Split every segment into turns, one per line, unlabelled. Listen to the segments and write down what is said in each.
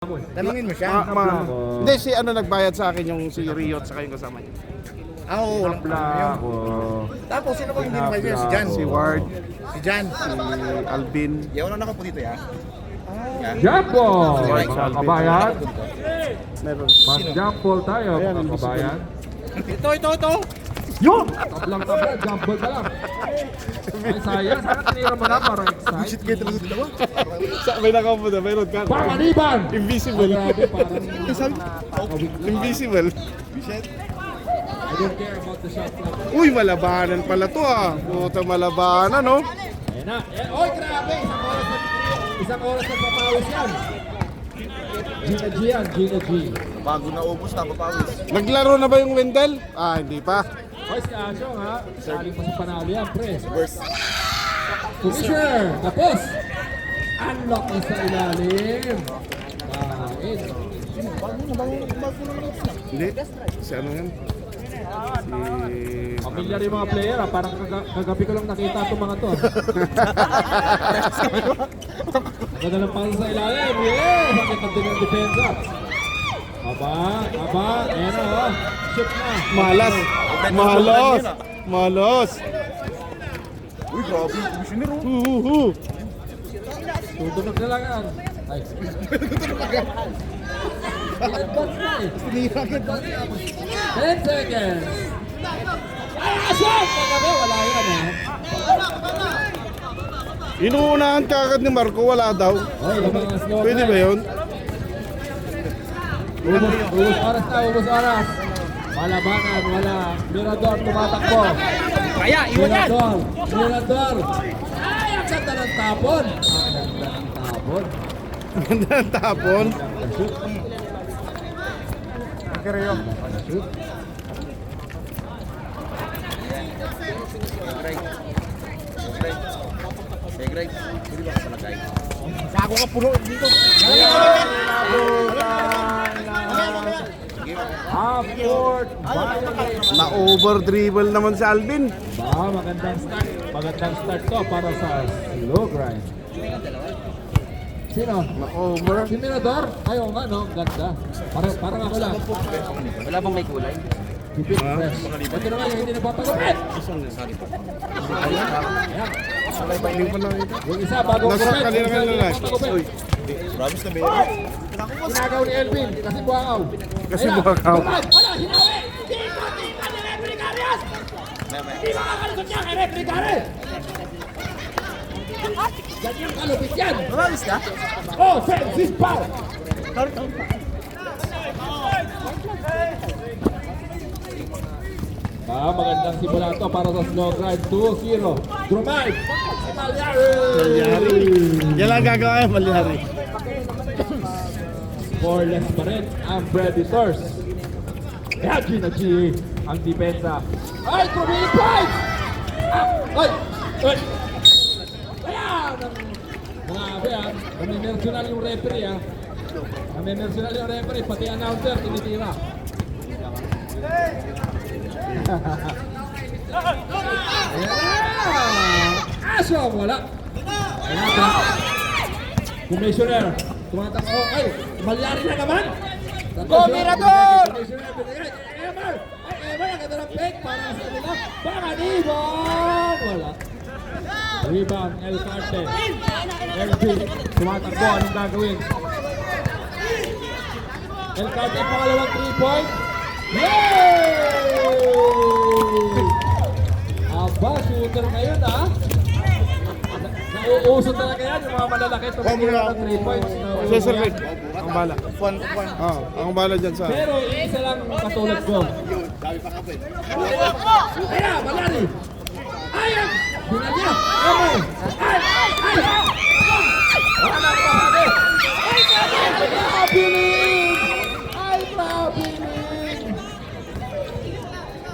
Tanungin mo siya.
Hindi, si ano nagbayad sa akin yung si Rio at saka yung kasama niya.
Oo, walang problema yun. Tapos sino bang hindi naman siya? Si Jan.
Si Ward,
Si Jan.
si Alvin.
Yaw na nakapo dito ya.
Jumbo! Mga kabayan,
Meron.
mag-jumble tayo mga kabayan.
Ito.
Yun! Tablang-tabla, jumble ka lang. Ay sayang, sana tinira mo na para excite.
Kayo talaga dalawa.
May nakaupo na, meron ka.
Pangaliban!
Invisible.
Grabe, parang
Invisible.
I don't care about the shot clock.
Uy, malabanan pala to ah. Puta malabanan, no?
Ayan na. Oy, grabe! Isang oras na papawis yan. Gina G yan, Gina G.
Bago na ubos, napapawis.
Naglaro na ba yung Wendell? Ah, hindi pa.
Oy, si Asyong ha. Saling pa sa panalo yan, pre.
Burst.
Commissioner, tapos. Unlock na sa ilalim. Kain.
Hindi. Si ano yan? Si...
Pamilyar yung mga player ha. Parang kagabi ko lang nakita itong mga to. Ganda ng pasa sa ilalim. Yeah! Bakit din ang depensa? Aba. Ayan na oh. Shoot na.
Malos.
Uy, grabe. Commissioner oh.
Tutunog na lang yan. Ay. I-advance na eh. 10 seconds. Ay, asyak! Kagabi, wala yan ha.
Inuunahan ka agad ni Marco, wala daw.
Oy, mga slow.
Pwede ba yun?
Ubus oras. Malabanan, wala. Mirador, tumatakbo.
Kaya, iwan yan.
Mirador. Ay, ang ganda ng tapon.
Ganda ng tapon.
Shoot. Shoot.
Greg. Hindi ba ka palagay?
Sako ka puno dito.
Half court violation.
Na-over dribble naman si Alvin.
Magandang start. Magandang start to para sa slow grind. Sino?
Na-over.
Si Mirador? Ayaw nga no, ganda. Parang ako lang.
Wala bang may kulay?
Keep it fresh. Ito naman yung hindi napapagupit. Ayan.
Hindi pa nakita.
Yung isa bagong
Nasa
gupit.
kanila
Yung isa
kanila.
napapagupit.
Promise na meron.
Sinagaw ni Elvin kasi buwangaw.
Kasi
Ayan.
buwangaw.
Wala, hinawi. Tika ni Referee Garias. Hindi makakalusot niya kay Referee Garias. Ganyan kalupit yan.
Promise ka?
Oh, sensis foul. Magandang simula to para sa slow grind. 2-0. Drumay. Malyari.
Yan lang gagawin, Malyari.
Scoreless pa rin ang Predators. Kaya Gina G ang depensa. Ay, tumingin points! Ay! Ayan! Mga abe ha, namimersonal yung referee ha. Namimersonal yung referee, pati announcer, tinitira. Ayan! Asyong, wala. Ayan ha. Commissioner, tumatakbo. Ay, Malyari na naman! Go, Mirador! Commissioner, binigay. Ever! Ay, Ever, ang ganda ng fake para sa kanila. Panganibang! Wala. Rebound, El Carte. LB, tumatakbo. Anong gagawin? El Carte, pangalawang 3-point. Yay! Aba, shooter ngayon ha. Nauuso talaga yan, yung mga malalaki. Tumigil ng 3 points.
Cesar Ray, ang bala.
One.
Ang bala dyan sa...
Pero isa lang katulad ko. Kaya, Malyari! Ayan! Binagya! Ay! Wala pa kami! Ay, Trabiling! Ay, Trabiling!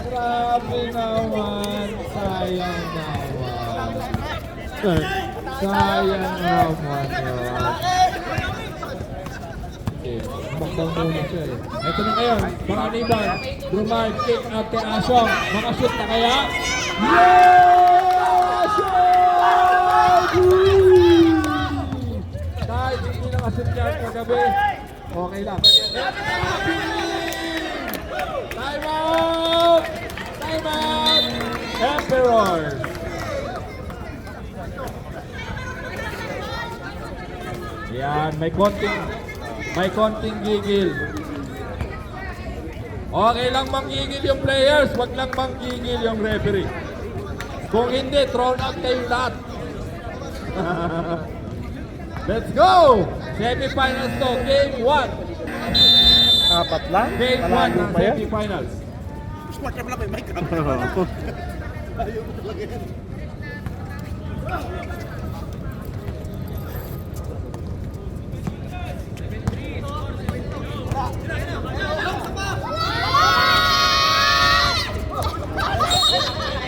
Grabe naman! Sayang naman! Sayang naman yun! Magdang muna siya eh. Ito na ngayon, Panganiban, Drumay, kick out kay Asyong. Makashoot na kaya? Yeah! Asyong! Kahit hindi nakashoot yan kagabi, Okay lang. Time out! Time out! Emperors! Yan, may konting gigil. Okay lang manggigil yung players, wag lang manggigil yung referee. Kung hindi, thrown out kayong lahat. Let's go! Semifinals to, game 1.
Apat lang?
Game 1
Palalo
ng
pa yan?
semifinals.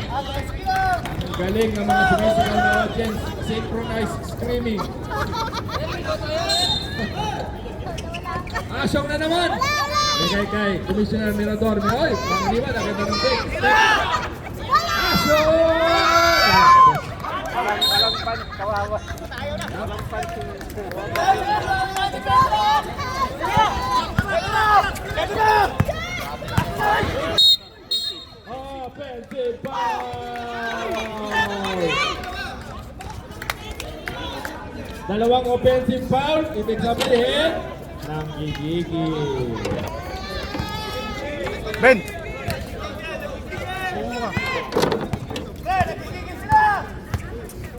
Ang galing ng mga sumisigaw na audience, synchronized screaming. Asyong na naman! Bigay kay Commissioner Mirador. Oy, pangaliwan, agad ng take. Asyong! Offensive foul! Dalawang offensive foul, ibig sabihin, ng gigigil.
Ben!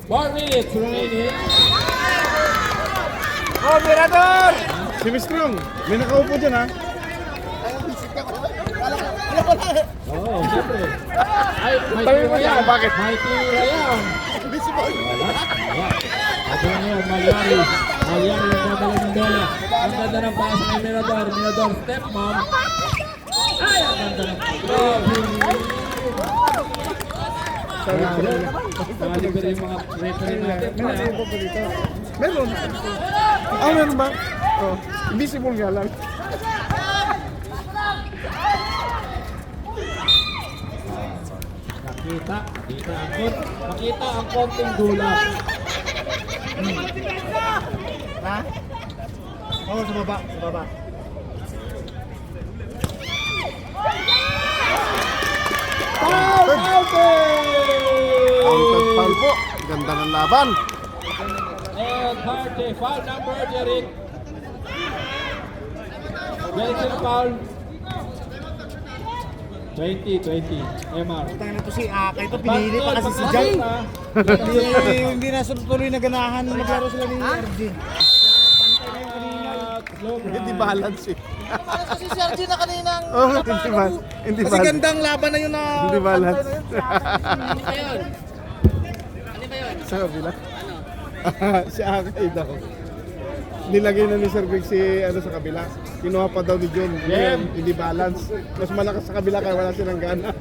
4 minutes remaining.
Oh, Mirador! Si Miss Strong, may nakaupo dyan ha.
Oo, siyempre. Ay, may
Tayo mo
tira
yan,
yan.
bakit?
May tira yan. Wala. Ito ngayon, Malyari. Malyari yung dadala ng bola. Ang ganda ng pass kay Mirador. Mirador, step mom. Ay, ang ganda ng Caliber yung mga referee natin.
Meron. Ah, meron ba? Oh, invisible nga lang.
Makita ang konting dulas.
Ha? Oo, sa baba, sa baba.
Foul!
Counted foul po. Ganda ng laban.
And Harte, foul number, Jeric. Benson foul. 20. MR.
Tangin na to si Aka, ito pinili pa kasi si Jan. Hindi na tuloy na ganahan na maglaro sila ni RG.
Hindi balance eh.
Kasi si RG na kaninang
Oh, hindi balance. Hindi
kasi
balance.
gandang laban na yun na
Hindi balance.
Ano ba yun?
Sa kabila? Si Akay daw. Nilagay na ni Sir Greg si ano sa kabila. Kinuha pa daw ni John. Ngayon, hindi balance. Mas malakas sa kabila kaya wala silang gana.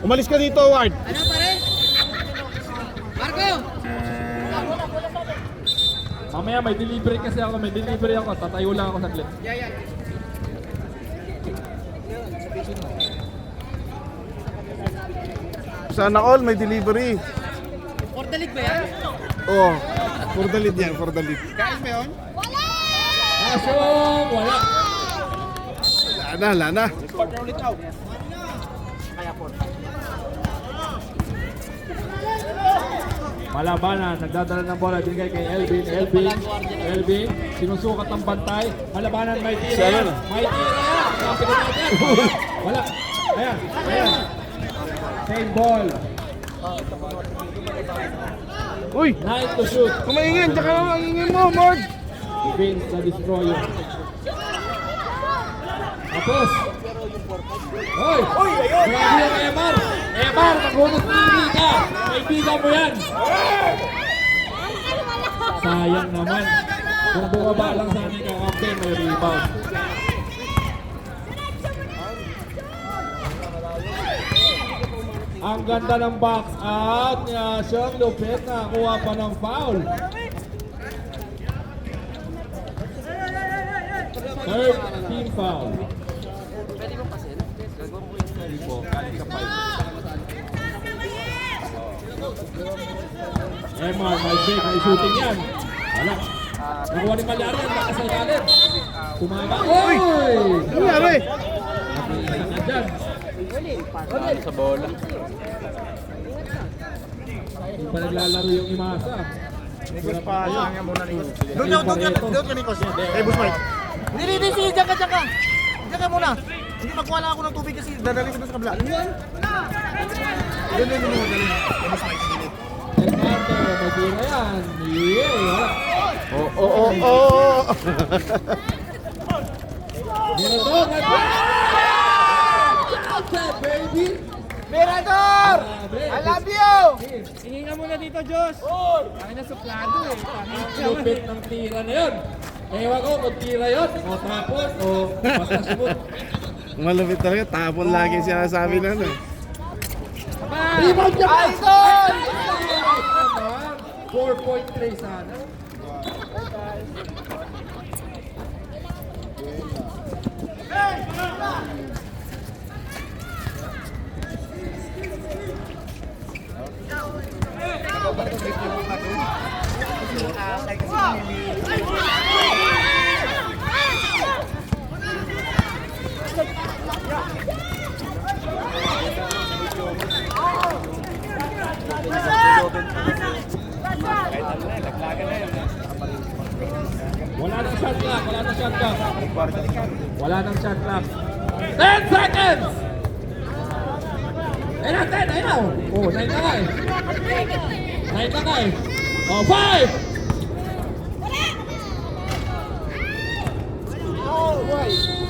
Umalis ka dito, Ward.
Ano pare? Marco!
Mamaya may delivery kasi ako. May delivery ako. Tatayo lang ako saglit.
Yeah.
Sana all may delivery.
For the league ba yan?
Oh, for the lead yan, for the lead.
Asyong! Wala.
Lana.
Malabanan, nagdadala ng bola, binigay kay Elvin, sinusukat ng bantay. Malabanan, may tira yan. May tira yan. Sabi ko natin. Wala. Ayan. Same ball.
Uy,
9 to shoot.
kumaingin, tsaka ang ingin mo, Mord.
Vince the Destroyer. Tapos. Hoy! Grabe yung Emar! Emar, naghunot ng liga! Kaibigan mo yan! Sayang naman. Kung bumaba lang sana yung kakampi, may rebound. Ang ganda ng box out ni Asyong Lupit, nakakuha pa ng foul. Third team foul. Emar, may break, may shooting yan. Wala. Nakuha ni Malyari ang lakas sa ilalim. Tumama. Uy!
Ano nangyari?
Nakita na dyan.
Sa bola.
Hindi pa naglalaro yung Imasa.
Doon ka, Nikos. Boss Mike. Hindi, sige, diyan ka. Diyan ka muna. Hindi, magkuha lang ako ng tubig kasi dadali ko doon sa kabila. Doon. Boss Mike, sige.
Fernando, masira yan. Yeah, wala.
Oo.
Mirador, Shoutout, baby!
Mirador! I love you!
Hingi ka muna dito, Diyos. Kami na suplado eh.
Lupit ng tira na yun. Ewan ko kung tira yun, o tapon, o basta sumut.
Malupit talaga, tapon lagi siya sinasabi na ano.
Rebound niya pa!
Idol!
4.3 sana. Wala nang shot clock. Wala nang shot clock. 10 seconds! Ayun na, 10, ayun na. Oh, 9 na nga eh. 9 na nga eh. Oh, 5!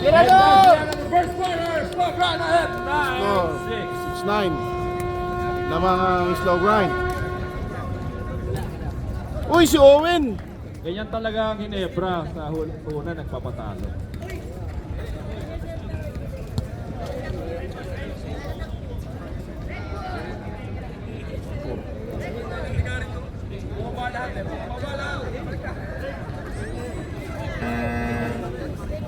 Mirador!
First quarter, slow grind ahead. 9,
6-9. Namang slow grind. Uy, si Owen!
6. Ganyan talaga ang Ginebra sa una nagpapatalo.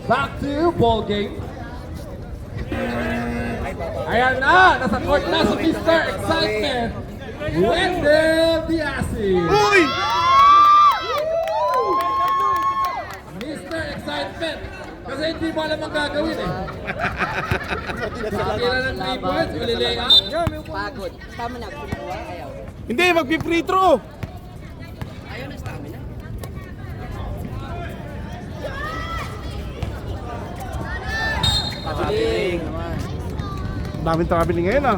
Back to ball game. Ayan na! Nasa court na si Mr. Excitement! Wendell Diasi!
Uy!
Mr. Excitement! Kasi hindi mo alam ang gagawin eh. Sabi na ng 3 points, malilay up.
Pagod. Tama na. Kumakuha. Ayaw.
Hindi, magpi-free throw!
Ayaw na stamina. Pabiling.
Daming traveling ngayon ah.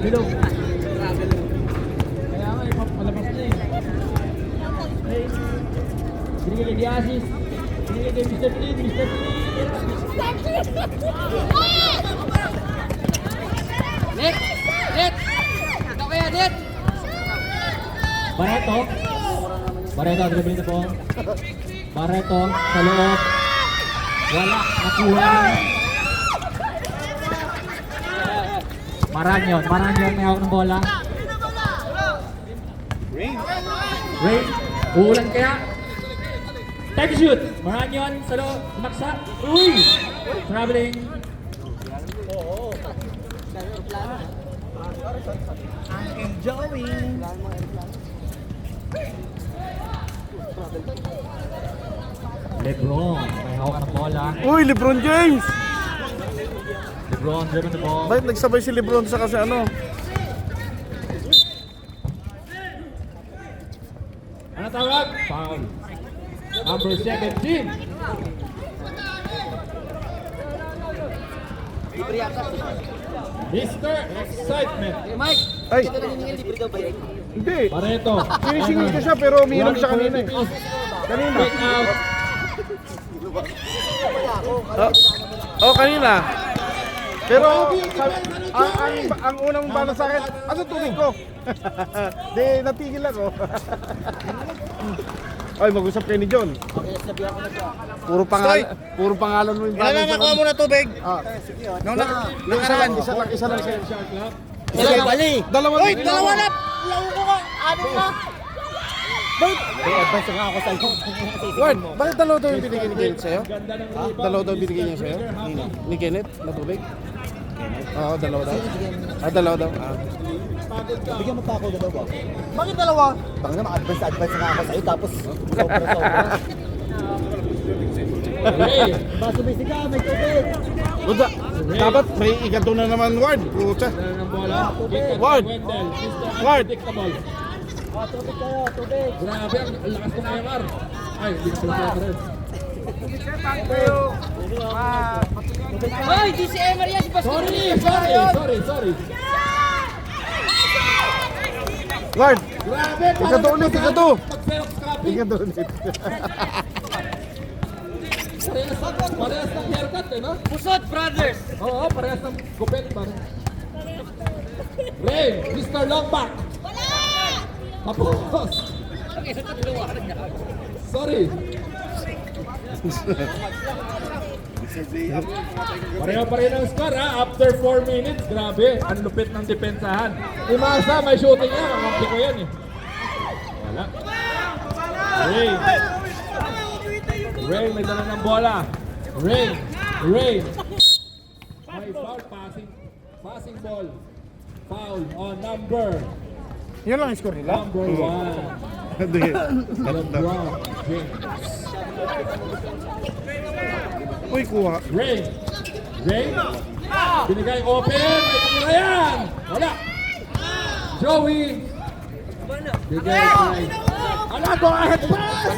Bilog. Kaya nga, malabas na eh. Binigay kay Diasis. Binigay kay Mr. Clean. Mr. Clean.
Net! Ito kaya, Net!
Barreto. Barreto, dribbling na po. Barreto, sa loob. Wala, nakuha. Maranyon may hawak ng bola. Rain, uulan kaya? Time to shoot. Maranyon, sa loob, sumaksa. Uy! Traveling.
Enjoying!
Lebron, may hawak ng bola.
Uy, LeBron James!
Lebron, driven the ball.
Bakit nagsabay si LeBron sa kasi ano?
Ano tawag? Foul. Number 17.
Libre yata.
Mr. Excitement.
Mike!
Ay,
Ito na hiningi, libre daw ba yun?
hindi.
Pareto.
Finishingin ko siya pero umiinom siya kanina eh. Kanina.
Pick out.
Kanina. Pero ang unang bala sa akin, asa tubig ko? Di, natigil ako. Ay, mag-usap kayo ni John. Puro pangalan mo yung
Ilan na nakuha mo na tubig? Nung nakaraan.
Isa lang siya.
Ilan na bali?
Dalawa
Uy, dalawa na! Lau ko nga! Anim na! Advance nga ako sa'yo.
Ward, bakit dalawa daw yung binigay ni Kenneth sa'yo? Dalawa daw binigay niya sa'yo? Ni Kenneth, na tubig? Oo, dalawa daw. Dalawa daw.
Bigyan mo pa ako dalawa. Bakit dalawa? Baka naman advance na ako sa'yo tapos sobra-sobra.
Ray!
Basta-basic ka, may tubig.
Buda, dapat may ikato na naman, Ward. Pucha.
Dala ng bola.
Ward.
Wendell. Mr.
Ward.
Unpredictable.
Tubig kayo, tubig.
Grabe, ang lakas ko na yung R. Ay, hindi ko pala rin.
Hoy, di si Emer yan, si Pastor.
Sorry.
Ward,
Grabe,
ikato ulit, ikato.
Mag-xerox copy.
Ikato ulit.
Parehas ng haircut eh, no?
Pusot, brothers.
Oo, parehas ng gupit ba? Ray, Mr. Longback. Tapos. Sorry. Pareho-pareho ng score ha, after 4 minutes, grabe, ang lupit ng depensahan. Imasa, may shooting yan, ang kampi ko yan eh. Wala. Ray, may dala ng bola. Ray. May foul, passing ball. Foul on number
Yun lang ang score nila.
1.
Hindi.
LeBron James.
Uy, kuha.
Ray. Binigay open. May tumira yan. Wala. Joey. Bigay kay. Go ahead pass.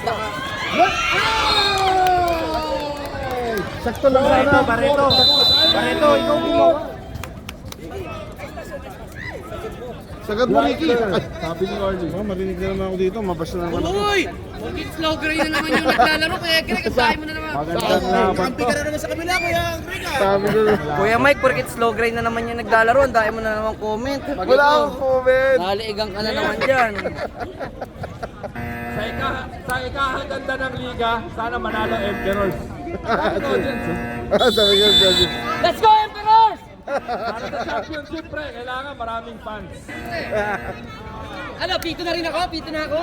Sakto lang sana.
Barreto, ikaw mo.
Sagad mo, Ricky.
Sabi ni Orly.
Oh, marinig na naman ako dito. Mabasa na naman ako.
Uy! Bakit slow grind na naman yung naglalaro? Kaya kinakasahin mo na naman.
Magandang laban
Kampi ka na naman sa kabila, Kuya Grega.
Sabi ko.
Kuya Mike, porkit slow grind na naman yung naglalaro, ang dami mo na naman comment.
Wala akong comment.
Naliigang ka na naman dyan.
Sa ikahaganda ng liga, sana manalo Emperors.
Sabi ko, sabi.
Let's go, Emperors!
Para sa championship, pre, kailangan maraming fans.
Ano, pito na rin ako? Pito na ako?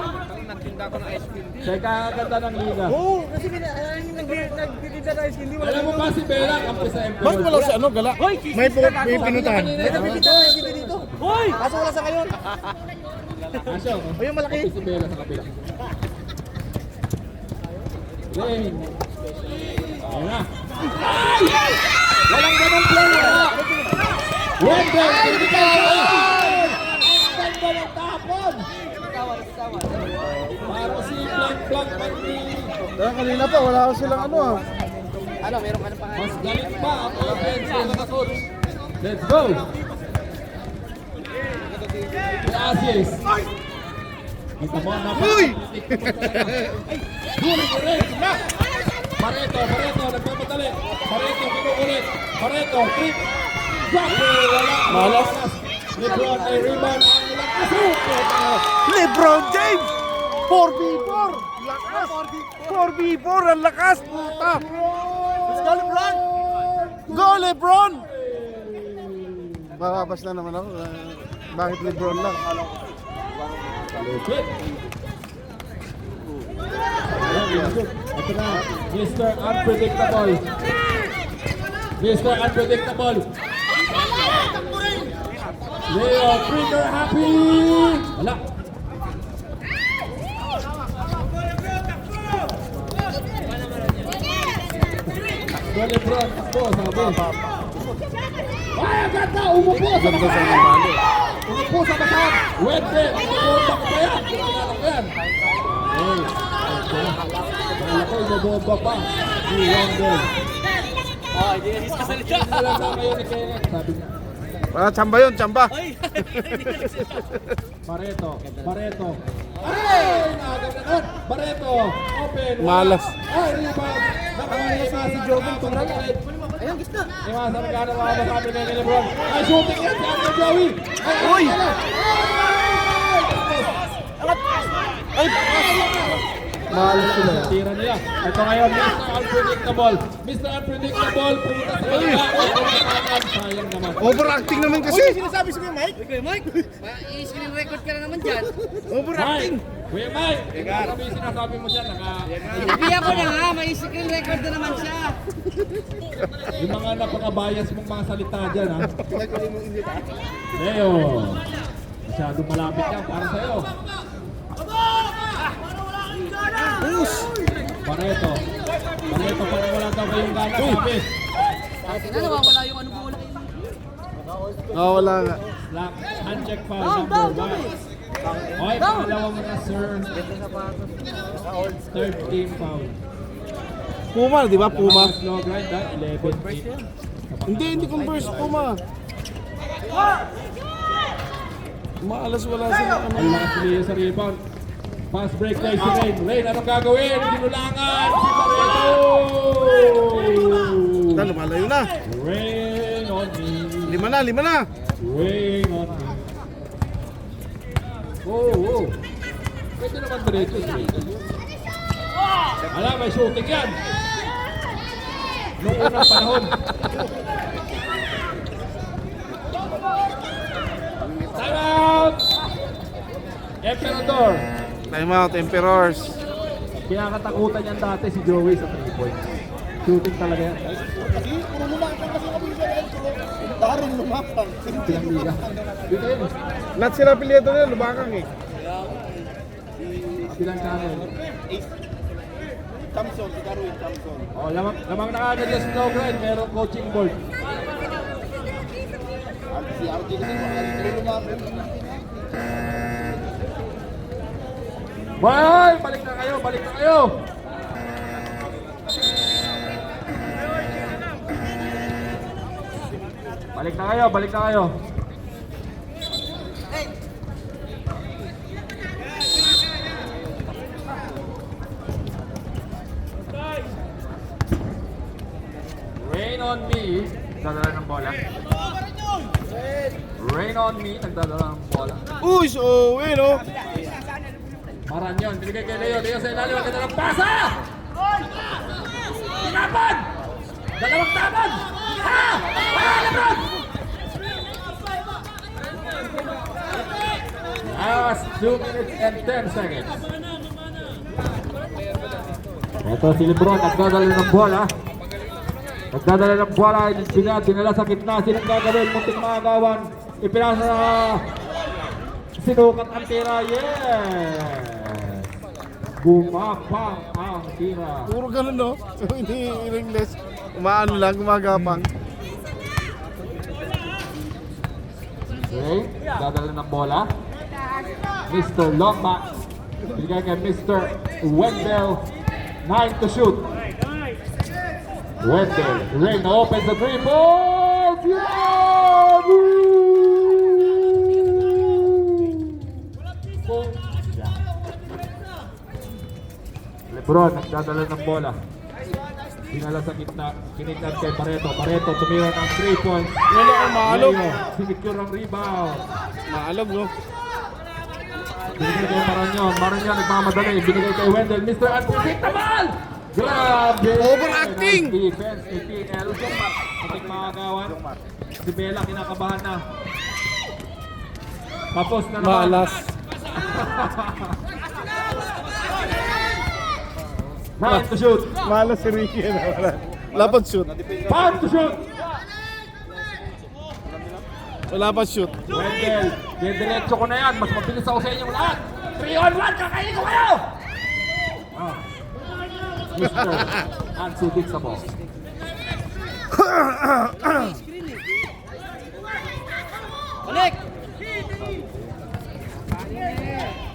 Nagtinda ko ng ice cream.
Sa ikahaganda ng liga.
Oo, kasi nagpilita na ice candy.
Alam mo ba si Bella, kampi sa Emperors?
Bakit wala si ano, gala? May pinuntahan.
May nabibita na ice candy dito. Hoy! Kaso wala sa ngayon.
Asyo,
O yung malaki.
si Bella sa kapila. Lane. Ayan na. Ay! Walang ganang play. Wendell, hindi ka na. Ang ganda ng tapon. Para si Blank Pandi.
Kanina pa, wala ko silang ano ah.
Ano, meron ka na pa
Mas galit pa ang offense ng mga coach. Let's go. Gracias. Kita mo na.
Uy!
Huli ko rin. Barreto, nagmamadali. Barreto, kinukulit. Barreto, trip. Drop. Wala.
Malas.
LeBron ay rebound. Ang ilang asuk.
LeBron James! 4v4! Lakas! 4v4! Ang lakas! Puta!
Let's go, LeBron!
Go LeBron! Bababas na naman ako. Bakit LeBron lang?
Lupit. Ito na, Mr. Unpredictable. Mr. Unpredictable. Leo Trigger happy. Wala. Go LeBron. Takbo, sabi. Ay, ang ganda! Umupo sa basahan! Umupo sa basahan! Wende! Ibobomba ko pa yan! Ibobomba ko yan! Hey! Kala ko ibobomba pa! Si Wende!
Hindi na sasalita.
Alam na kayo ni Kenneth! Sabi niya.
Tsamba yun, tsamba!
Barreto! Ay! Nakaganda! Barreto! Open!
Malas.
Ay! Rebound! Nakawala sa si Jordan Tumagalit!
Ayun, gista.
Iwas na magkano mga masabi na ni Lebron. Ay, shooting yan si Uncle Joey.
Uy!
Ay!
Maalas sila.
Tira nila. Ito ngayon, Mr. Unpredictable. Mr. Unpredictable, pumunta sa kanila. Sayang naman.
Overacting naman kasi.
Sinasabi sa Mike?
Kuya Mike, i-screen record ka na naman dyan.
Overacting.
Mike! Kuya Mike! Ano yung sinasabi mo dyan?
Sinabihan ko na nga, may screen record na naman siya.
Yung mga napaka-bias mong mga salita dyan, ha? Leo! Masyadong malapit yan para sa'yo. Pareto. Pareto, parang wala daw kayong gana sabi.
Akin na, nawawala yung ano bola.
Wala nga.
Slack, uncheck foul number 1. Okay, pangalawa mo na, sir. Third team foul.
Puma, di ba? Puma.
Slow grind, 11 team.
Hindi converse. Puma. Maalas wala sila.
Ang lakas niya sa rebound. Fast break play si Rain. Rain, anong gagawin? Ginulangan si Pareto!
Lumalayo na.
Rain on me.
5 na.
Rain on me. Oh. Pwede naman diretso si Rain. Ala, may shooting yan. Noong unang panahon. Time out! Emperador.
Time out, Emperors.
Kinakatakutan niyan dati si Joey sa 3 points. Shooting talaga yan.
Daring lumakang.
Silang liga. Dito yun.
Lahat sila pilyeto nila, lumakang eh.
Silang channel.
Thompson, si Darwin Thompson.
Oh, lamang na agad yung snow grind. Merong coaching board.
Si RJ kasi lumakang.
Boy! Balik na kayo! Balik na kayo! Balik na kayo! Balik na kayo! Rain on me. Nagdadala ng bola. Rain on me. Nagdadala ng bola.
Uy, so, no?
Maran yun. Binigay kay Leo. Leo sa ilalim. Ang ganda ng pasa! Tinapad! Dalawang tapad! Ha! Lebron! Last 2 minutes and 10 seconds. Ito si Lebron. Nagdadala ng bola. Nagdadala ng bola. Dinala sa gitna. Silang gagawin. Munting mga gawan. Ipinasa na sinukat ang tira. Yes! Gumapang ang tira.
Puro ganun, no? So, hindi English. Umaano lang, gumagapang.
Okay, dadala ng bola. Mr. Longback. Bigay kay Mr. Wendell. 9 to shoot. Wendell. Rain opens the 3 points. Yeah! Lebron nagdadala ng bola. Dinala sa gitna. Kinignan kay Pareto. Pareto tumira ng 3 points.
Wala ang maalog.
Sinicure ang rebound.
Maalog, no?
Binigay kay Maranyon. Maranyon nagmamadali. Binigay kay Wendell. Mr. Unpredictable! Grabe!
Overacting!
Defense, APL. Ating mga gawan. Si Bella kinakabahan na. Tapos na naman.
Maalas.
Nine to shoot.
Maalas si Ricky. Wala pang shoot.
5 to shoot.
Wala pang shoot.
Wendell, diretso ko na yan. Mas mabilis ako sa inyong lahat. 3-on-1, kakainin ko kayo! Mr. Unpredictable.
Balik!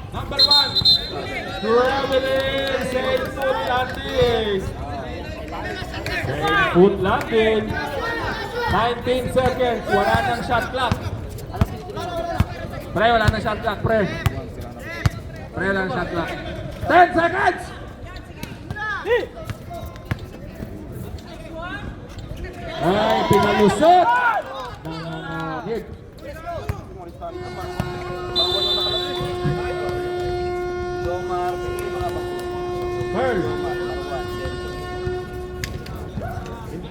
Number 1, traveling Saint Foot Landing. Saint Foot Landing. 19 seconds. Wala nang shot clock. Pre, wala nang shot clock, pre. Pre, wala nang shot clock. 10 seconds! Ay, pinalusot! Nanganagid. Earl.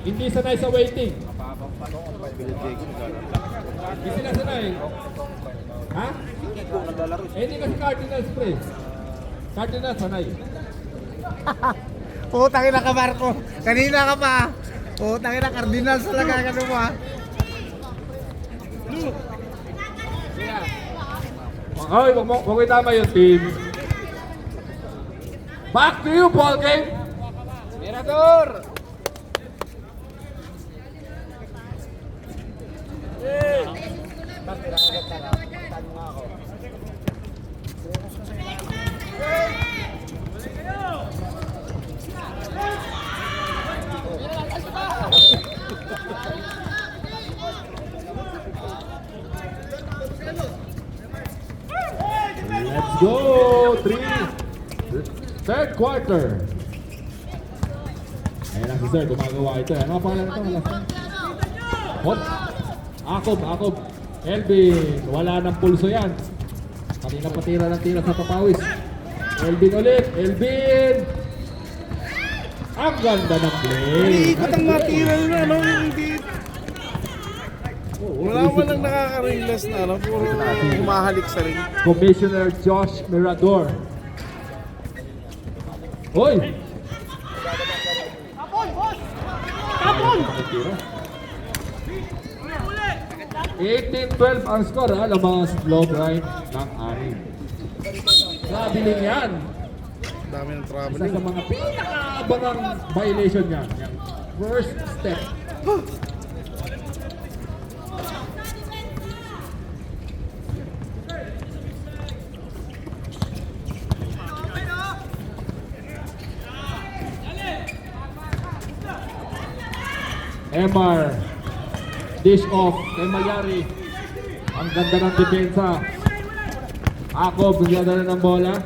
Hindi sanay sa waiting. Hindi sila sanay. Ha? Hindi kasi Cardinals pre. Cardinals sanay.
Putang ina ka, Marco. Kanina ka pa. Putang ina, Cardinals talaga ka mo ha.
Ay, wag mo itama yung team. Back to you, ball game.
Mirador!
Let's go! 3. Third quarter. Ayan na si Sir, gumagawa ito. Ano ang pangalan ito? Hop! Akob. Elvin, wala ng pulso yan. Kanina patira ng tira sa papawis. Elvin ulit. Elvin! Ang ganda ng play.
Ikot ang material na, no? Hindi. Wala lang nakaka-realize na, no? Puro humahalik sa ring.
Commissioner Josh Mirador. Hoy! Tapon! 18-12 ang score, ha? Lamang slow grind ng 6. Traveling yan.
Dami ng
Isa
traveling.
sa mga pinakaabangang violation niya. Yung first step. Emar, dish off kay Mayari. Ang ganda ng depensa. Akob, nagdadala ng bola.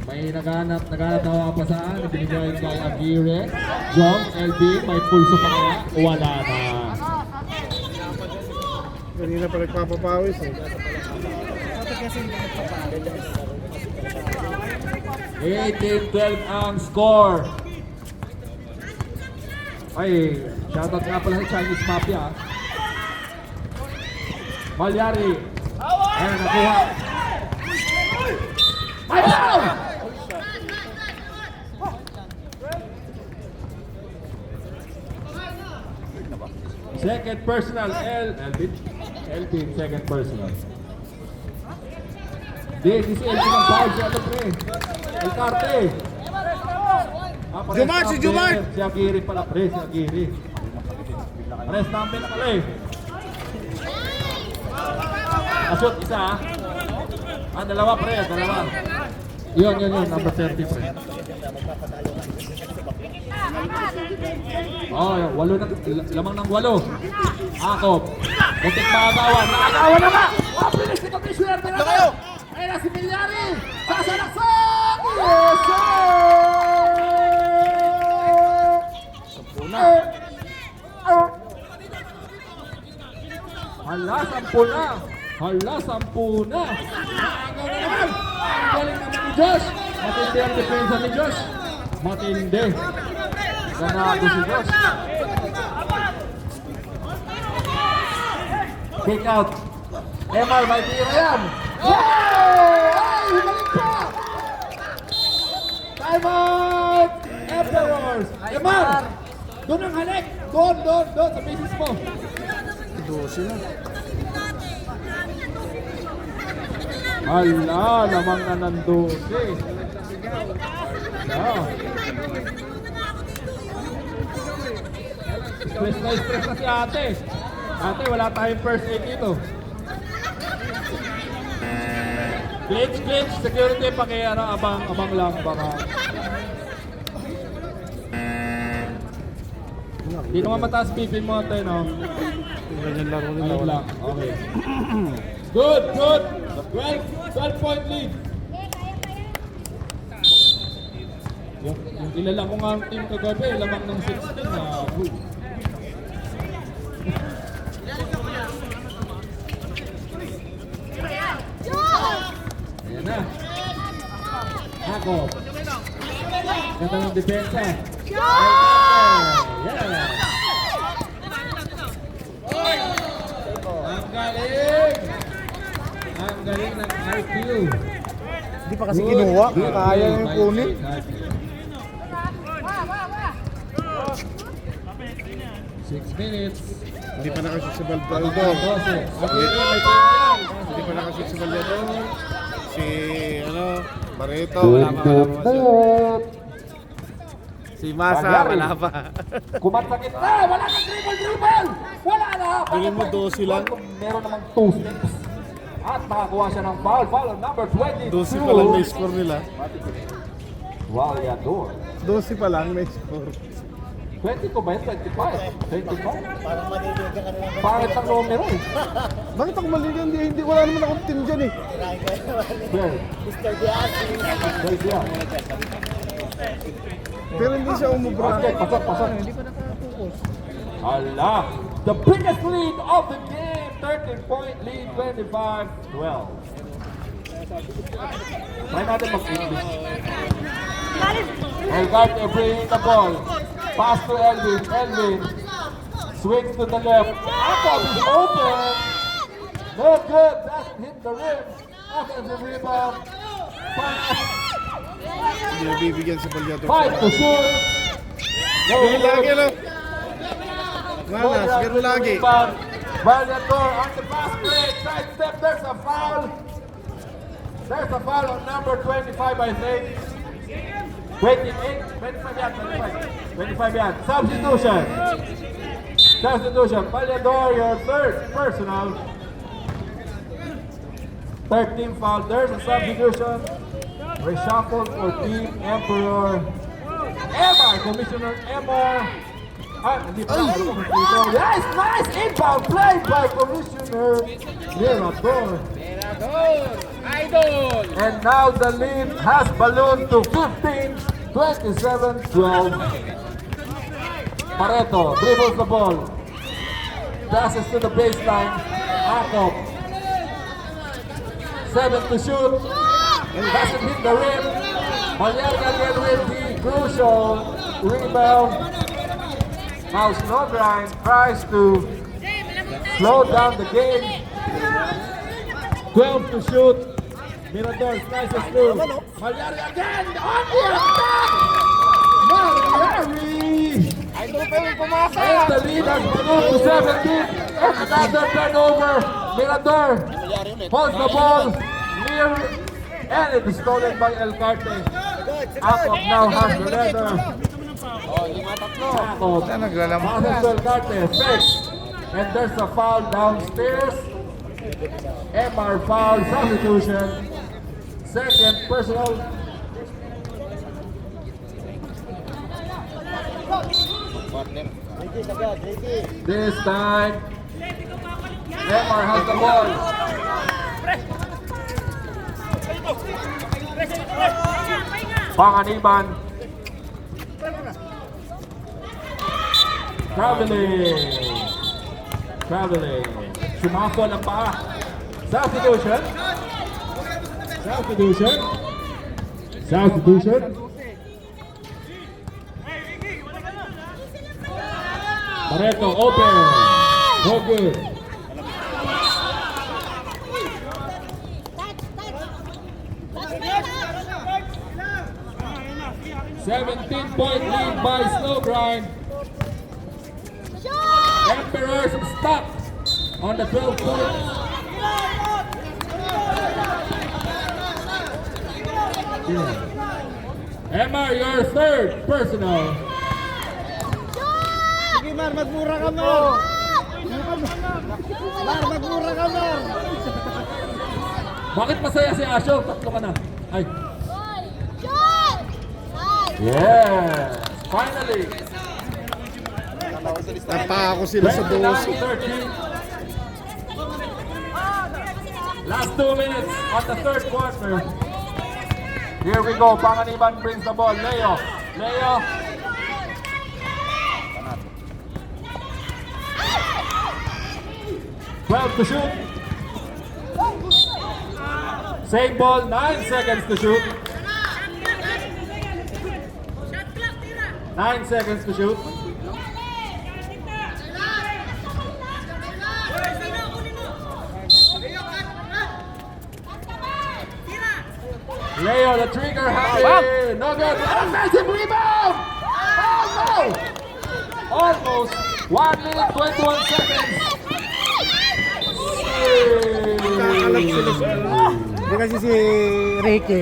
May naghanap na kapasaan. Binigay kay Aguirre. John, LB, may pulso pa kaya? Wala na.
Kanina pa nagpapapawis eh.
18-12 ang score. Ay, shoutout nga pala sa Chinese Mafia. Malyari. Ayan, nakuha. Ayaw! Second personal, Elvin, second personal. Di si Elvin ang foul, si ano pre? El Carte.
Jumar, si Jumar!
Si Aguirre pala pre, si Aguirre. Rest namin na pala eh. Asot, isa ah. Dalawa pre, dalawa. Yun, number 30 pre. Oh, 8 na, lamang ng 8. Akob. Muntik maagawan. Naagawan na ba? Oh, bilis ni Commissioner. Ito kayo. Ayun na si Milyari. Sasalaksak. Yes, sir! Hala, 10 na. Hala, 10 na. Naagaw na naman. Ang galing naman ni Josh. Matindi ang depensa ni Josh. Matindi. Ganado si Josh. Kick out. Emar, may tira yan. Ay, humalik pa. Time out. Emperors. Emar, doon ang halik. Doon, sa basis mo.
12 na.
Hala, lamang na ng 12. Stress na si ate. Ate, wala tayong first aid dito. Glitch, security pa kaya abang lang baka. Hindi naman mataas BP mo ate, no?
Ganyan laro nila.
Ayun lang, okay. Good. 12-point lead. Yung kilala ko nga ang team kagabi, lamang ng 16 na good. Ayan na. Ako. Ganda ng depensa. Yeah! Ang galing! Ang galing ng IQ.
Hindi pa kasi kinuha. Kaya yung kunin.
6 minutes.
Hindi pa nakashoot si Baldo. Hindi pa nakashoot si Baldo. Si, Barreto, wala pa mashoot. Si Masa, wala pa.
Kumatsakit na! Wala kang dribble! Wala na!
Tingin mo 12 lang?
Meron namang 2 steps. At makakuha siya ng foul. Foul on number 22.
12 pa lang may score nila.
Valiador.
12 pa lang may score.
20 ko ba yun? 25? 25? Pangit ang numero eh.
Bakit ako maligan? Hindi, wala naman akong team dyan eh.
Clear. Clear siya.
Pero hindi siya umubra.
Basket, pasok. Ala! The biggest lead of the game! 13-point lead, 25-12. Try natin mag-English. Elgarte bringing the ball. Pass to Elvin. Elvin swings to the left. Akop is open. No good. Doesn't hit the rim. Offensive rebound.
Hindi nabibigyan sa Balyato.
5 to shoot. No
Ganun lagi,
good.
no? Manas, ganun lagi.
Valiador on the fast break. Side step. There's a foul. There's a foul on number 25, I think. 28, 25 yan, 25 yan. Substitution. Valiador, your third personal. 13 foul. There's a substitution. Reshuffle for Team Emperor. Emar, Commissioner Emar. Hindi pa ako dito. Yes, nice inbound play by Commissioner Mirador.
Idol!
And now the lead has ballooned to 15, 27, 12. Pareto dribbles the ball. Passes to the baseline. Akop. 7 to shoot. And doesn't hit the rim. Malyarga again with the crucial rebound. Now Snowgrind tries to slow down the game. 12 to shoot. Mirador slices through. Malyari again on the attack! Malyari! And the lead has ballooned to 17. And another turnover. Mirador holds the ball near, and it is stolen by Elgarte. Akop now has the leather. Akop passes to Elgarte. Fake. And there's a foul downstairs. MR foul, substitution. Second personal. This time, MR has the ball. Panganiban. Traveling. Sumakol ang paa. Substitution. Pareto open. No good. $17-point lead by Snowgrind. Emperors stuck on the 12 points. Emma, your third personal.
Sige, Mar, magmura ka, Mar. Mar, magmura ka, Mar.
Bakit masaya si Asyo? Tatlo ka na. Ay. Yes! Finally!
Tapa ako sila sa 12.
Last 2 minutes on the third quarter. Here we go. Panganiban brings the ball. Leo. 12 to shoot. Same ball. 9 seconds to shoot. 9 seconds to shoot. Leo, the trigger happy. No good. Offensive rebound. Oh no! Almost 1 minute 21 seconds.
Kakalat sila sa
Hindi kasi si Ricky,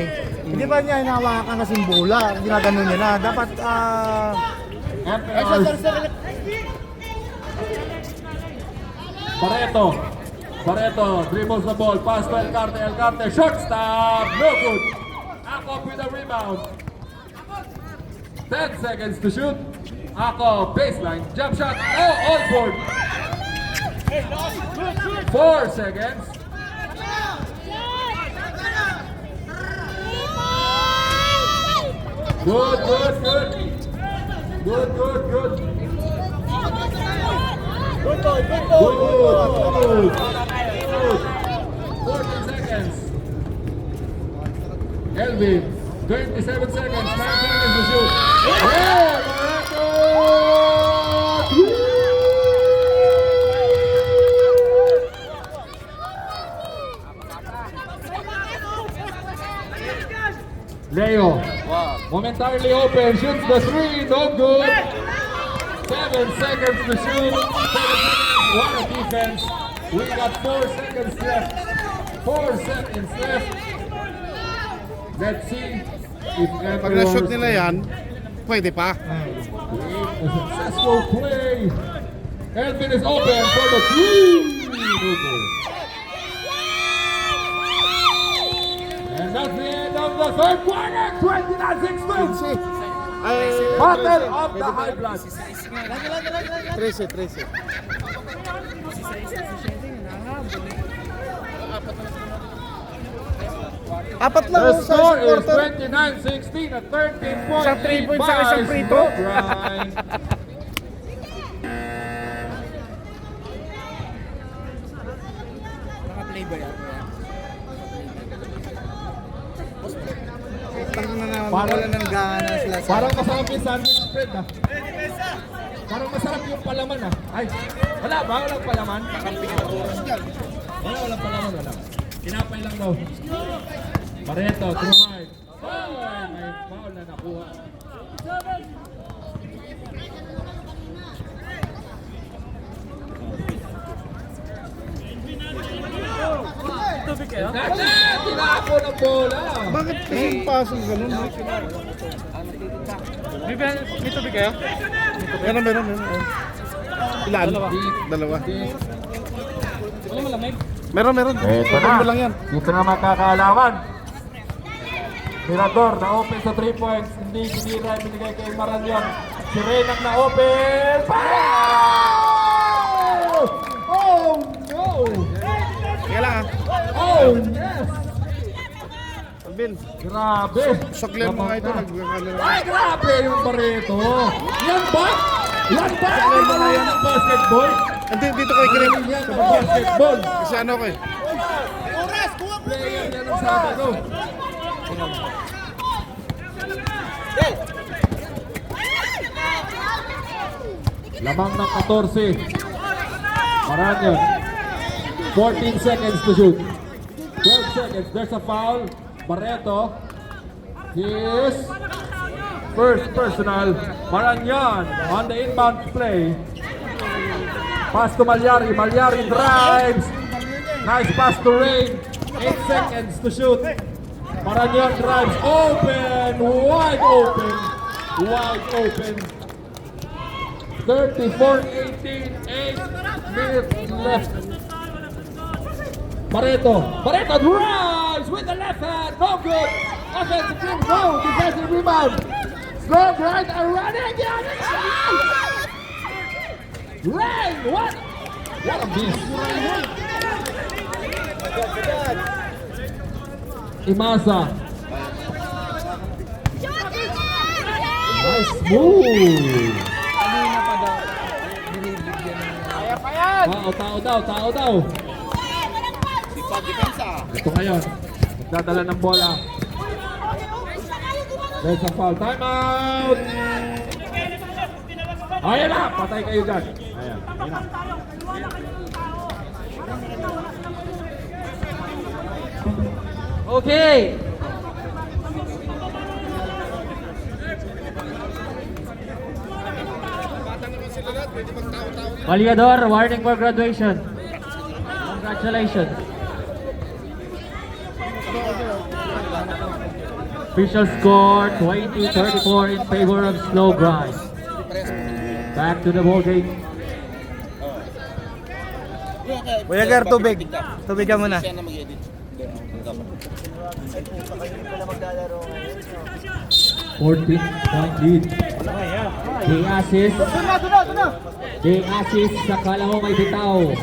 hindi ba niya hinahawakan kasi yung bola? Ginaganon niya na. Dapat,
Barreto dribbles the ball, pass to El Carte, short stop, no good. Akop with a rebound. 10 seconds to shoot. Akop, baseline, jump shot, oh, all board. 4 seconds. Good. Good. 14 seconds. Elvin, 27 seconds. 9 seconds to shoot. Yeah, Barreto! Leo, momentarily open, shoots the 3, no good. 7 seconds to shoot. 7 seconds, what a defense. We got 4 seconds left. 4 seconds left. Let's see if
Pag na-shoot nila yan, pwede pa.
a successful play. Elvin is open for the 3. No good. And that's the end of the third quarter. 29-16. Battle of the High Blood.
13.
apat lang
The
oh, sa
score is
quarter.
29-16 at 13-point
Isang 3 points sa isang free throw.
Naka-play ba yan?
Tangin na naman,
Parang-
wala nang gana sila sa...
Parang masarap yung sandwich spread ah. Parang masarap yung palaman ah. Ay, wala ba? Walang palaman? Walang palaman, wala. Tinapay lang daw. Barreto, Trumay. Ay, may foul na nakuha. Nasa! Tinako ng bola!
Bakit kasi yung pasong ganun?
May tubig kayo?
Meron. Ilan? Dalawa.
Wala malamig?
Meron.
Ito
Open mo lang yan.
Dito na makakaalaman. Mirador na open sa 3 points. Hindi sinira, binigay kay Maranyon. Si Renak na open. Foul! Oh no!
Kaya lang ah.
Oh yes!
Alvin,
Grabe!
saklan mo nga ito.
Ay, grabe yung Barreto! Yan ba? Yan ba? Yan ba yan ang basketball?
Hindi, dito kay Greg.
Yan ang basketball!
Kasi ano ko eh.
Player yan ang sabi ko. Lamang ng 14. Maranyon. 14 seconds to shoot. 12 seconds. There's a foul. Barreto. His first personal. Maranyon on the inbound play. Pass to Malyari. Malyari drives. Nice pass to Rain. 8 seconds to shoot. Maranyon drives. Open. Wide open. Wide open. 34-18. 8 minutes left. Barreto drives with the left hand. No good. Offensive rim. No. Defensive rebound. Strong right and running. The other side. Rain. What a beast. Imasa. Nice move. Tao daw. Ito ngayon. Nagdadala ng bola. There's a foul. Time out. Ayan na, patay kayo dyan. Ayan, ayan na.
Okay. Valyador, warning for graduation. Congratulations. Official score 20-34 in favor of Slow Grind. Back to the ball game.
Kuya Gar, tubig. Tubig ka muna.
14-point lead. Jay assist. Jay assist sa kala mo may bitaw.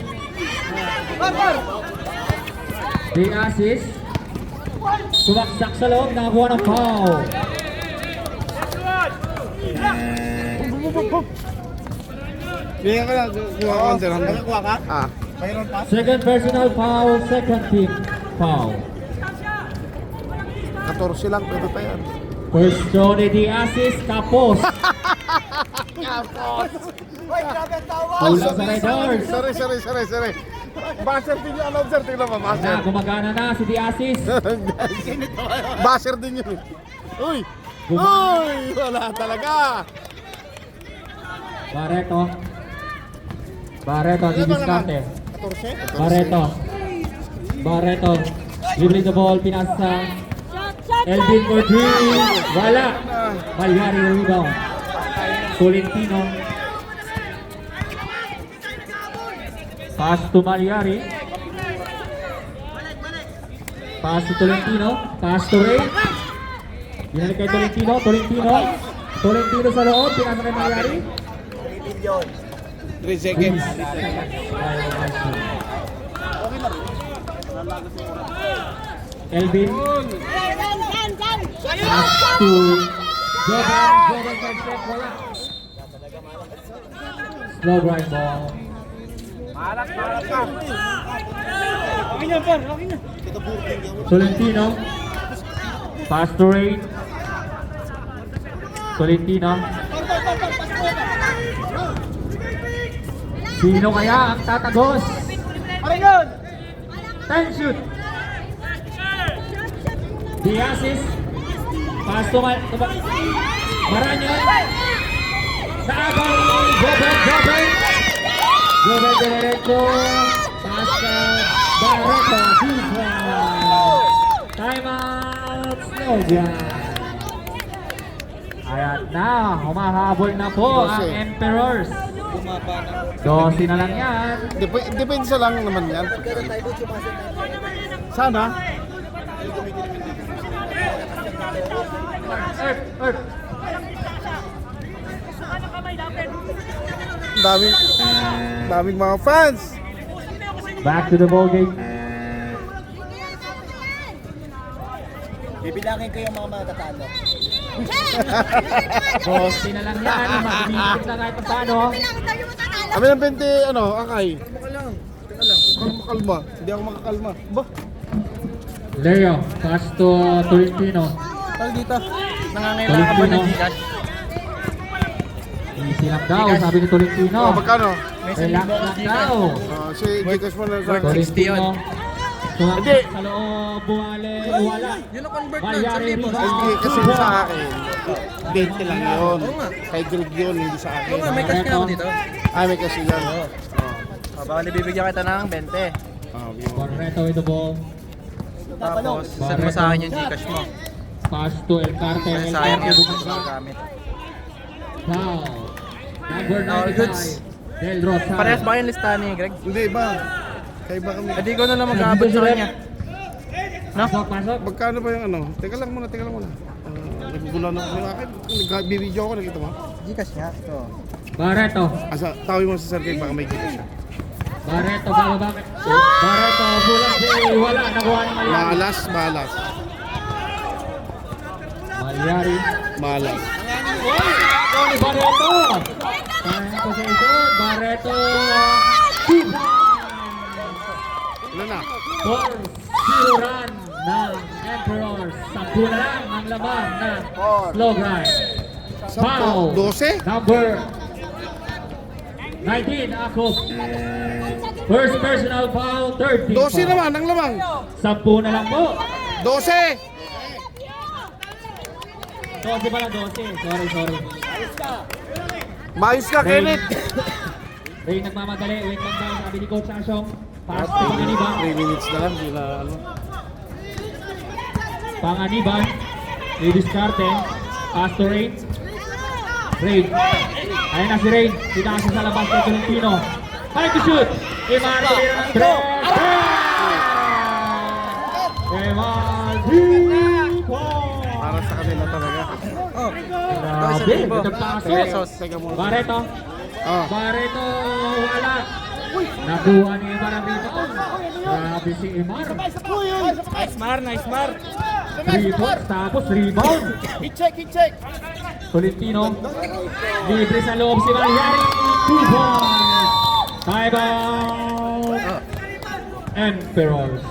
Jay assist. Sumaksak sa loob, nakakuha ng foul.
Bigyan ka na, kuha ka under.
Kuha ka?
Ah.
Mayroon pa?
Second personal foul, second team foul.
14 lang, pwede pa yan.
First throw ni Jay assist, kapos.
Uy, grabe ang tawa!
Kulang sa Red Horse.
Sorry. Basher din yung announcer, tingnan mo,
Na,
basher.
gumagana na si Jay assist.
Basher din yun. Uy! Uy! Wala talaga!
Barreto, di diskarte.
14?
Barreto, dribbling the ball, pinasa. Elvin for three, wala. Malyari rebound. Tolentino. Pass to Malyari. Pass to Tolentino. Pass to Ray. Binalik kay Tolentino. Tolentino sa loob, pinasa kay Malyari.
3 seconds.
Elvin. Pass to Jovan first step, wala. Slow grind ball. Tolentino. Pass to Ray. Tolentino. Sino kaya ang tatagos? Time shoot. Diasis. Pass to Maranyon. Sa agaw. Joven Derecho. Pass to Barreto. Time out. Slow grind. Ayan na. Humahabol na po ang Emperors. 12 na lang yan.
Depensa lang naman yan. Sana.
Earth.
Daming mga fans.
Back to the ball game.
Bibilangin ko yung mga matatalo.
12 na lang yan. Magbibigit na kahit paano.
Kami ng 20, Akay. Kalma. Hindi ako makakalma. Ba?
Leo, pass to Tolentino.
Tal dito. Nangangailangan ba ng Gcash?
Easy lang daw, sabi ni Tolentino.
Magkano?
Relax lang daw.
Si Gcash mo na sa akin.
Tolentino.
Hindi.
Sa loob, buwale, wala.
Yun ang convert na.
Malyari rebound.
Hindi, kasi sa akin. 20 lang yun. Kay Greg yun, hindi sa akin.
May cash ka ako dito.
May kasi yan.
Baka nabibigyan kita ng 20.
Barreto with the ball.
Tapos, send mo sa akin yung Gcash mo.
Pass to El Carte.
Kasi sayang yun. Gamit.
Foul. Number
All goods.
95. Del Rosa.
Parehas ba kayong listahan ni Greg?
Hindi ba? Kaya ba kami?
Hindi ko na lang mag-aabot sa kanya.
Pasok.
Magkano ba yung Teka lang muna. Nagugulan ako sa akin. Nagbibideo ako, nakita mo?
Gcash nga. Ito.
Barreto.
Tawin mo sa Sergey, baka may Gcash siya.
Barreto, bakit? Barreto, bulang day. Wala, nakuha ni Malyari.
Malas.
Malyari.
Malas.
Tony Barreto. Time possession. Barreto.
Ano na?
4-0 run ng Emperors. 10 na lang ang laban ng slow grind. Foul.
12?
Number
19, Akop. First personal foul, 13
12
foul.
naman, ang lamang.
10 na lang po.
12.
12 pala, 12. Sorry.
Mayos ka, Kenneth.
Ray nagmamadali. Wait lang daw, sabi ni Coach Asyong. Pass to Panganiban.
3 minutes na lang, di na ano.
Panganiban. Didiskarte. Pass to Rain. Rain. Ayan na si Rain. Tinasa sa labas kay Tolentino. Time to shoot. Iman tira ng 3. Iman 3 points.
Para sa kanila talaga.
Grabe. Nagpasok. Barreto. Barreto wala. Nakuha ni Imar ang rebound. Grabe si Imar.
Nice mar.
3 points tapos rebound.
Hit check.
Tolentino. Libre sa loob si Malyari. 2 points. Time out. Emperors.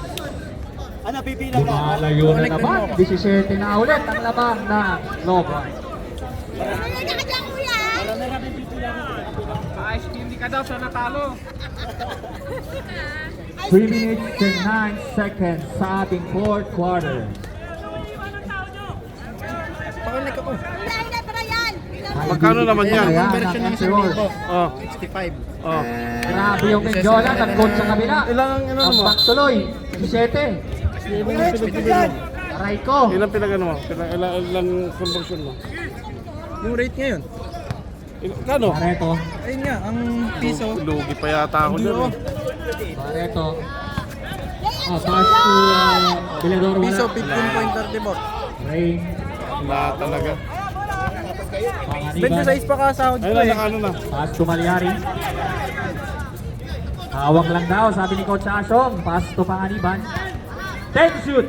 Lumalayo na naman. 17 na ulit ang labang na Logan.
Hindi ka daw sa natalo.
3 minutes and 9 seconds sa ating fourth quarter.
Magkano naman yan?
Conversion ng Emperors.
65.
Grabe yung Menjola, nag-coach sa kabila.
Ilang ano
Ang
mo?
back tuloy, 17. Aray ko.
Ilang pinagano mo? Ilang conversion mo?
Yung rate ngayon.
Kano?
Barreto.
Ayun nga, ang piso.
Lugi pa yata ako dyan.
Barreto. Pass to Bilador.
Piso,
Wala.
15.34.
Rain.
Wala talaga.
Panganiban.
26 pa kasahod ko
Ayun
eh.
na, ano na.
Pass to Malyari. Hawak lang daw, sabi ni Coach Asyong. Pass to Panganiban. 10 to shoot.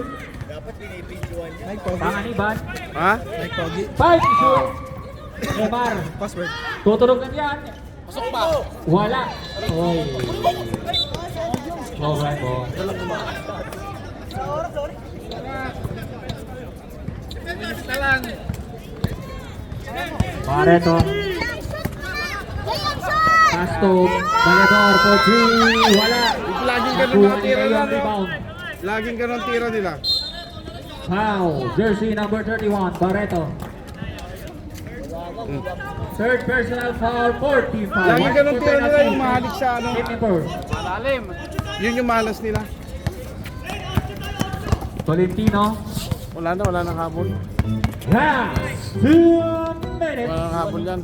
Panganiban.
Ha?
5 to shoot. Emar.
Password.
Tutunog na yan. Pasok pa. Wala. Oy. Alright, boy. Barreto. Pass to Balador for 3. Wala.
Laging ganun
Nakuha
nakatira
nila
lang.
yung rebound.
Laging ganun tira nila.
Foul. Jersey number 31. Barreto. Third personal foul. 14 foul.
Laging ganun tira nila yung mahalik sa ano.
Malalim.
Yun yung malas nila.
Tolentino.
Wala na habol.
Last 2 minutes.
Wala nang habol yan.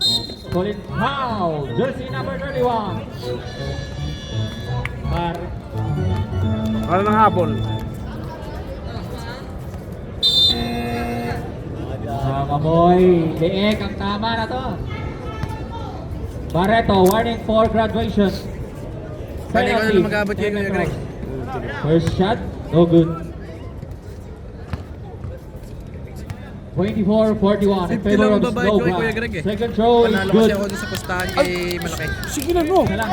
Colin Howe, jersey number 31.
Wala nang habol.
Mga boy, liek ang tama na to. Barreto, warning for graduation.
Pwede ko na mag-abot yun, Kuya Greg.
First shot, no good. 24-41 in
50
favor
lang
of
babayad
Snow
ko kay
Brown.
Kuya Greg eh.
Second throw is
Panalo
good.
kasi ako dun sa pustahan kay Malaki.
Sige na mo.
Salang.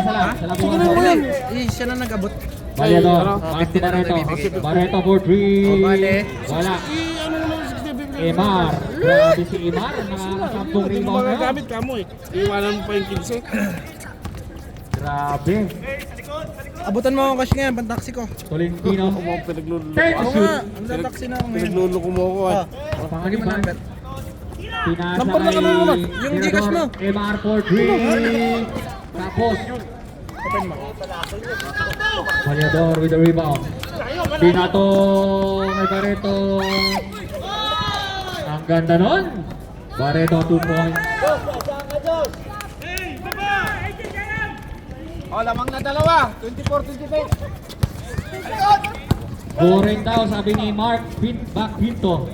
Sige na mo yan.
Siya na nag-abot.
Barreto,
Ano?
pass to
50 na lang
Barreto.
nabibigay.
Barreto for 3.
O, bale.
Wala.
Ano naman 60.
Imar. Grabe si Imar. Nakakasampung
Hindi mo
rebound na.
magagamit ka mo eh. Iwanan mo pa yung 15.
Grabe.
Abutan mo ako kasi ngayon, pantaksi ko.
Tolentino.
Ako mo pinagluluko.
10 to
Oo
shoot.
nga, ang taksi na ako ngayon.
Pinagluluko mo ako ah.
Lagi mo
Panganiban.
number.
Pinasa
Number na ka na naman.
Yung Gcash mo.
MR for 3. Tapos.
Open mo.
Malyador with the rebound. Pinato may Barreto. Ang ganda nun. Barreto 2 points.
Lamang na dalawa. 24-25.
Scoring daw sabi ni Mark Back Pinto.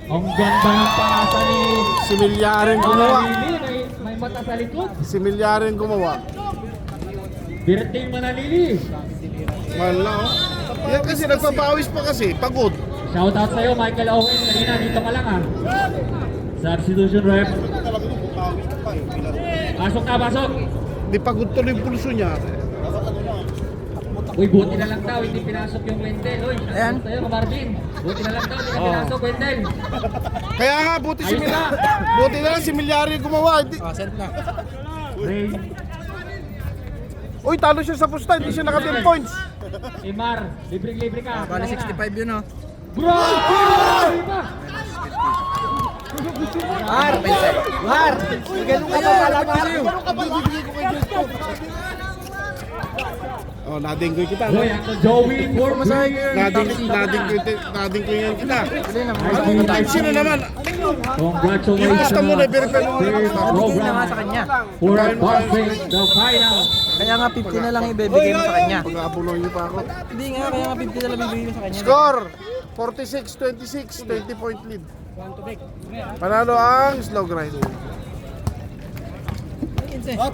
Ang ganda ng pasa ni
Si Milyaren gumawa.
Manalili. May mata sa likod.
Si Milyaren gumawa.
Birthday Manalili.
Wala oh. Yan kasi nagpapawis pa kasi. Pagod.
Shoutout sa'yo Michael Owen. Kanina dito ka lang ah. Substitution ref. Pasok.
Di pagod tuloy yung pulso niya.
Uy, buti na lang daw, hindi pinasok yung Wendell. Uy,
Ayan.
sa'yo, Marvin. Buti na lang daw, hindi na pinasok, Wendell.
Kaya nga buti si
Ayun
Milyaren.
na.
Buti na lang si Milyaren gumawa. Hindi.
Send na.
Ray.
Uy, talo siya sa pusta, hindi siya naka 10 points.
Imar, libre-libre ka.
Bali 65 yun, oh.
Bro!
Har! Ganun ka ba palaban? Ganun ka ba? Bibigay ko kay Diyos ko.
Oh, nadinggoy kita.
Boy, ang Joey Formasahe.
Nadinggoy yan kita.
Nice
Sino naman?
Congratulations.
Basta mo na, verify mo na.
Bigay na nga sa kanya.
For advancing the final.
Kaya nga 50 na lang ibibigay mo sa kanya.
Pag-abuloy niyo pa ako.
Hindi nga, kaya nga 50 na lang ibibigay mo sa kanya.
Score! 46-26, 20 point lead. Panalo ang slow grind.